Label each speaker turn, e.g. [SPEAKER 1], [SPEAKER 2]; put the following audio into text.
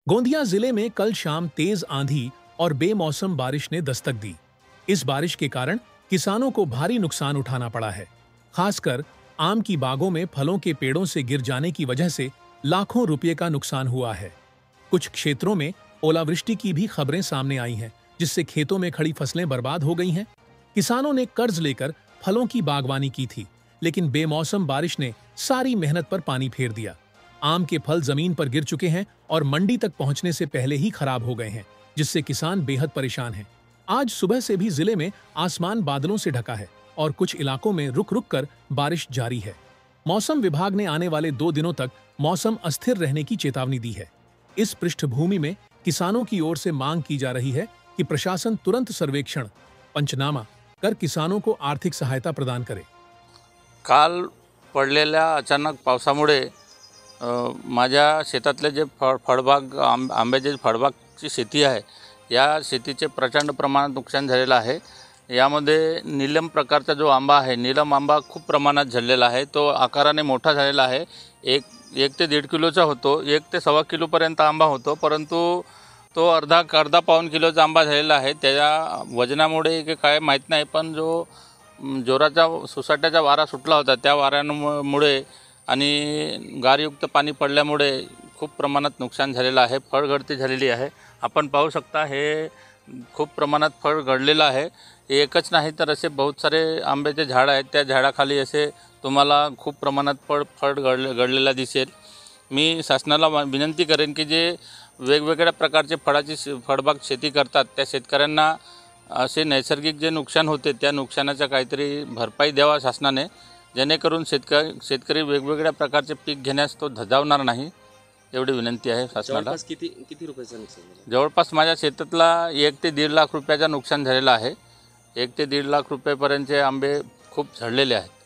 [SPEAKER 1] गोंदिया जिले में कल शाम तेज आंधी और बेमौसम बारिश ने दस्तक दी। इस बारिश के कारण किसानों को भारी नुकसान उठाना पड़ा है। खासकर आम की बागों में फलों के पेड़ों से गिर जाने की वजह से लाखों रुपये का नुकसान हुआ है। कुछ क्षेत्रों में ओलावृष्टि की भी खबरें सामने आई हैं, जिससे खेतों में खड़ी फसलें बर्बाद हो गई हैं। किसानों ने कर्ज लेकर फलों की बागवानी की थी, लेकिन बेमौसम बारिश ने सारी मेहनत पर पानी फेर दिया। आम के फल जमीन पर गिर चुके हैं और मंडी तक पहुंचने से पहले ही खराब हो गए हैं, जिससे किसान बेहद परेशान हैं। आज सुबह से भी जिले में आसमान बादलों से ढका है और कुछ इलाकों में रुक रुक कर बारिश जारी है। मौसम विभाग ने आने वाले 2 दिनों तक मौसम अस्थिर रहने की चेतावनी दी है। इस पृष्ठभूमि में किसानों की ओर से मांग की जा रही है कि प्रशासन तुरंत सर्वेक्षण, पंचनामा कर किसानों को आर्थिक सहायता प्रदान करे।
[SPEAKER 2] काल पडलेल्या अचानक पावसामुळे माझ्या शेतातले जे फळबाग आंब्याचे फळबागची शेती आहे, या शेतीचे प्रचंड प्रमाणात नुकसान झालेलं आहे। यामध्ये नीलम प्रकारचा जो आंबा आहे, नीलम आंबा खूप प्रमाणात झडलेला आहे। तो आकाराने मोठा झालेला आहे। एक ते 1.5 किलोचा होतो, 1 ते 1.25 किलोपर्यंत आंबा होतो, परंतु तो अर्धा पाऊण किलोचा आंबा झालेला आहे। त्याच्या वजनामुळे की काय माहीत नाही, पण जो जोराचा सुसाट्याचा वारा सुटला होता, त्या वाऱ्यामुळे आणि गारयुक्त पाणी पडल्यामुळे खूप प्रमाणात नुकसान झालेलं आहे। फळगळती झालेली आहे। आपण पाहू शकता, हे खूप प्रमाणात फळ गळलेलं आहे। एकच नाही तर असे बहुत सारे आंब्याचे झाड आहेत, त्या झाडाखाली असे तुम्हाला खूप प्रमाणात फळ गळलेला दिसेल। मी शासनाला विनंती करेन की जे वेगवेगळ्या प्रकारचे फळबाग शेती करतात, त्या शेतकऱ्यांना असे नैसर्गिक जे नुकसान होते, त्या नुकसानाचा काहीतरी भरपाई द्यावा शासनाने, जेणेकरून शेतकरी वेगवेगळ्या प्रकारचे पीक घेण्यास तो धजावणार नाही, एवढी विनंती आहे शासनाला।
[SPEAKER 3] जवळपास किती रुपयाचं नुकसान झालं?
[SPEAKER 2] जवळपास माझ्या शेतातला 1 ते 1.5 लाख रुपयाचं नुकसान झालेलं आहे। 1 ते 1.5 लाख रुपयापर्यंतचे आंबे खूप झडलेले आहेत।